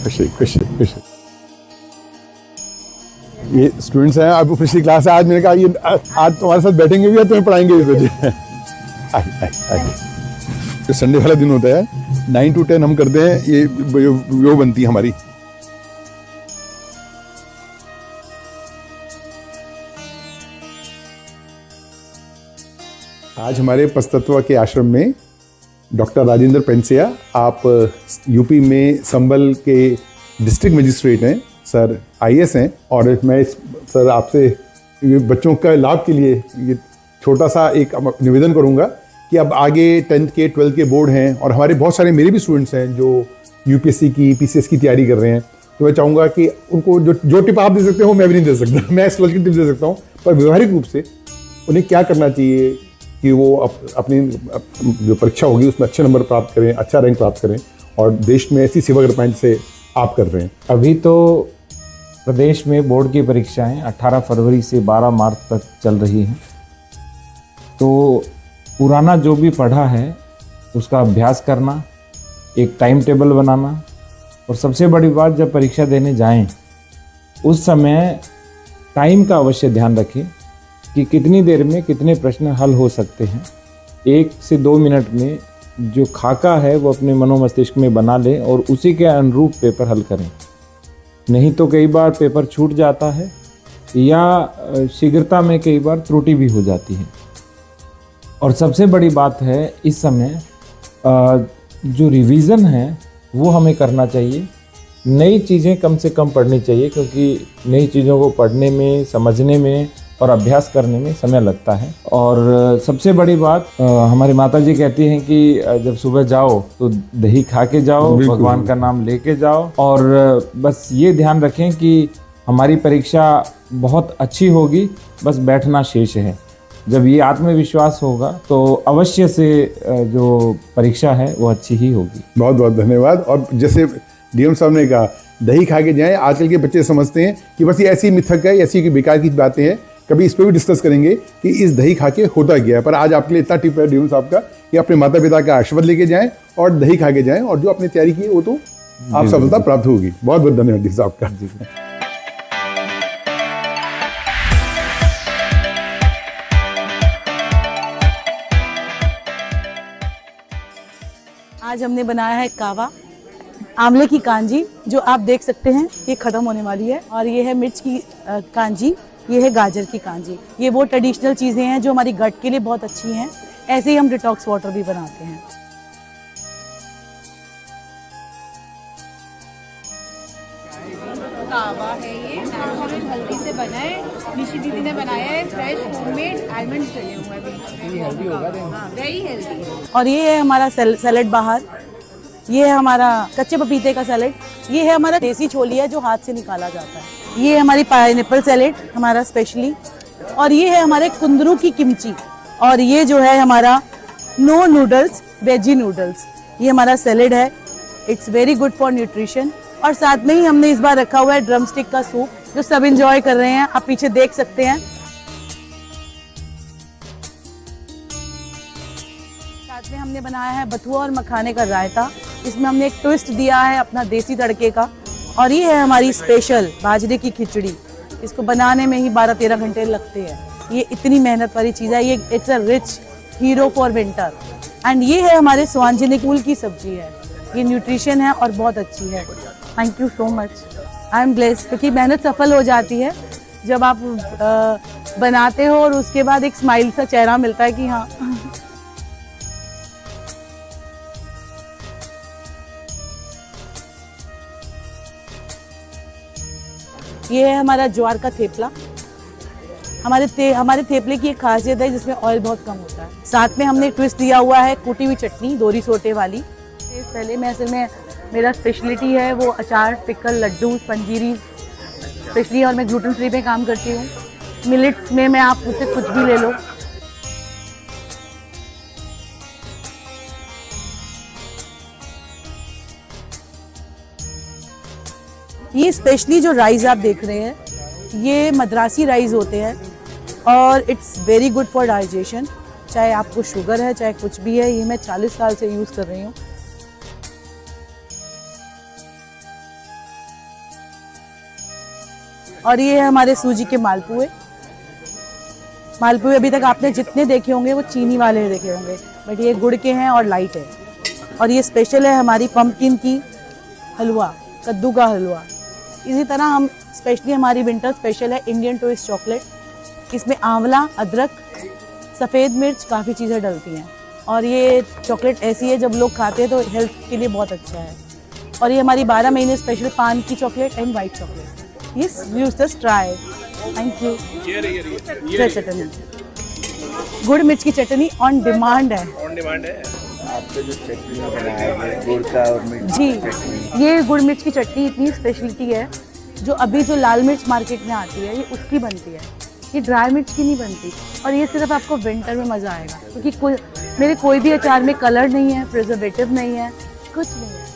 खुशी खुशी खुशी। ये स्टूडेंट्स हैं, अब पिछली क्लास है, आज मैंने कहा ये आज तुम्हारे साथ बैठेंगे भी और तुम्हें पढ़ाएंगे भी कुछ। जो संडे वाला दिन होता है 9 to 10 हम करते हैं, ये वो बनती है हमारी। आज हमारे पस्तत्व के आश्रम में डॉक्टर राजेंद्र पेंसिया, आप यूपी में संभल के डिस्ट्रिक्ट मजिस्ट्रेट हैं सर, IAS हैं। और मैं सर आपसे बच्चों का लाभ के लिए ये छोटा सा एक निवेदन करूंगा कि अब आगे 10th के 12th के बोर्ड हैं और हमारे बहुत सारे मेरे भी स्टूडेंट्स हैं जो UPSC की PCS की तैयारी कर रहे हैं, तो मैं चाहूँगा कि उनको जो टिप आप दे सकते हो मैं भी नहीं दे सकता। मैं एस्ट्रोलॉजी की टिप दे सकता हूँ, पर व्यवहारिक रूप से उन्हें क्या करना चाहिए कि वो अपनी जो परीक्षा होगी उसमें अच्छे नंबर प्राप्त करें, अच्छा रैंक प्राप्त करें और देश में ऐसी सेवा कर पाएं जैसे आप कर रहे हैं। अभी तो प्रदेश में बोर्ड की परीक्षाएं 18 फरवरी से 12 मार्च तक चल रही हैं, तो पुराना जो भी पढ़ा है उसका अभ्यास करना, एक टाइम टेबल बनाना, और सबसे बड़ी बात जब परीक्षा देने जाएं उस समय टाइम का अवश्य ध्यान रखें कि कितनी देर में कितने प्रश्न हल हो सकते हैं। 1 से 2 मिनट में जो खाका है वो अपने मनोमस्तिष्क में बना लें और उसी के अनुरूप पेपर हल करें। नहीं तो कई बार पेपर छूट जाता है या शीघ्रता में कई बार त्रुटि भी हो जाती है। और सबसे बड़ी बात है इस समय जो रिवीजन है वो हमें करना चाहिए। नई चीज़ें कम से कम पढ़नी चाहिए, क्योंकि नई चीज़ों को पढ़ने में, समझने में और अभ्यास करने में समय लगता है। और सबसे बड़ी बात हमारी माता जी कहती हैं कि जब सुबह जाओ तो दही खा के जाओ, भगवान का नाम लेके जाओ, और बस ये ध्यान रखें कि हमारी परीक्षा बहुत अच्छी होगी, बस बैठना शेष है। जब ये आत्मविश्वास होगा तो अवश्य से जो परीक्षा है वो अच्छी ही होगी। बहुत बहुत धन्यवाद। और जैसे DM साहब ने कहा दही खा के जाएं, आजकल के बच्चे समझते हैं कि बस ये ऐसी मिथक है, ऐसी की बेकार की बातें हैं। कभी इस पर भी डिस्कस करेंगे कि इस दही खा के होता क्या है, पर आज आपके लिए इतना टिप है DM साहब का कि अपने माता पिता का आशीर्वाद लेके जाएं और दही खा के जाएं, और जो आपने तैयारी की है वो तो आप सफलता प्राप्त होगी। बहुत बहुत धन्यवाद DM साहब का। आज हमने बनाया है कावा, आंवले की कांजी, जो आप देख सकते हैं ये खत्म होने वाली है, और ये है मिर्च की कांजी, ये है गाजर की कांजी। ये वो ट्रेडिशनल चीज़ें हैं जो हमारी गट के लिए बहुत अच्छी हैं। ऐसे ही हम डिटॉक्स वाटर भी बनाते हैं। कावा है ये, नेचुरल हल्दी से बना है, निशी दीदी ने बनाया है, फ्रेश होममेड आलमंड्स डले हुए हैं बीच में। हेल्दी होगा, हाँ वेरी हेल्दी। और ये है हमारा सैलेड बाहर, ये है हमारा कच्चे पपीते का सैलेड, ये है हमारा देसी छोलिया जो हाथ से निकाला जाता है, ये है हमारी पाइनएप्पल सैलेड हमारा स्पेशली, और ये है हमारे कुंदरू की किमची, और ये जो है हमारा नो नूडल्स वेजी नूडल्स, ये हमारा सैलेड है। It's very good for nutrition. और साथ में ही हमने इस बार रखा हुआ है ड्रम स्टिक का सूप, जो सब इंजॉय कर रहे हैं, आप पीछे देख सकते हैं। साथ में हमने बनाया है बथुआ और मखाने का रायता, इसमें हमने एक ट्विस्ट दिया है अपना देसी तड़के का। और ये है हमारी स्पेशल बाजरे की खिचड़ी, इसको बनाने में ही 12-13 घंटे लगते हैं। ये इतनी मेहनत वाली चीज़ है, ये it's a rich hero for winter. And ये है हमारे स्वांजनी फूल की सब्जी है, ये न्यूट्रिशन है और बहुत अच्छी है। Thank you so much, I am blessed, क्योंकि मेहनत सफल हो जाती है जब आप बनाते हो और उसके बाद एक स्माइल सा चेहरा मिलता है कि हाँ। ये है हमारा ज्वार का थेपला। हमारे थेपले की एक खासियत है जिसमें ऑयल बहुत कम होता है। साथ में हमने ट्विस्ट दिया हुआ है कूटी हुई चटनी, दोरी सोटे वाली। पहले मैं असल में मेरा स्पेशलिटी है वो अचार, पिकल, लड्डू, पंजीरी स्पेशली, और मैं ग्लूटेन फ्री पे काम करती हूँ। मिलेट्स में मैं आप मुझसे कुछ भी ले लो। ये स्पेशली जो राइस आप देख रहे हैं, ये मद्रासी राइस होते हैं और it's very good for digestion. चाहे आपको शुगर है चाहे कुछ भी है, ये मैं 40 साल से यूज़ कर रही हूँ। और ये है हमारे सूजी के मालपुए। मालपुए अभी तक आपने जितने देखे होंगे वो चीनी वाले देखे होंगे, बट ये गुड़ के हैं और लाइट है। और ये स्पेशल है हमारी पंपकिन की हलवा, कद्दू का हलवा। इसी तरह हम स्पेशली हमारी विंटर स्पेशल है इंडियन ट्विस्ट चॉकलेट। इसमें आंवला, अदरक, सफ़ेद मिर्च, काफ़ी चीज़ें डलती हैं। और ये चॉकलेट ऐसी है जब लोग खाते हैं तो हेल्थ के लिए बहुत अच्छा है। और ये हमारी 12 महीने स्पेशल पान की chocolate and white chocolate. Yes, you just try. Thank you. ये चटनी, गुड़ मिर्च की चटनी ऑन डिमांड है। आपका जो चटनी बनाया है गुड़ का और मिर्च जी, की चटनी, ये गुड़ मिर्च की चटनी इतनी स्पेशलिटी है, जो अभी जो लाल मिर्च मार्केट में आती है ये उसकी बनती है, ये ड्राई मिर्च की नहीं बनती। और ये सिर्फ आपको विंटर में मज़ा आएगा, क्योंकि मेरे कोई भी अचार में कलर नहीं है, प्रिजर्वेटिव नहीं है, कुछ नहीं है।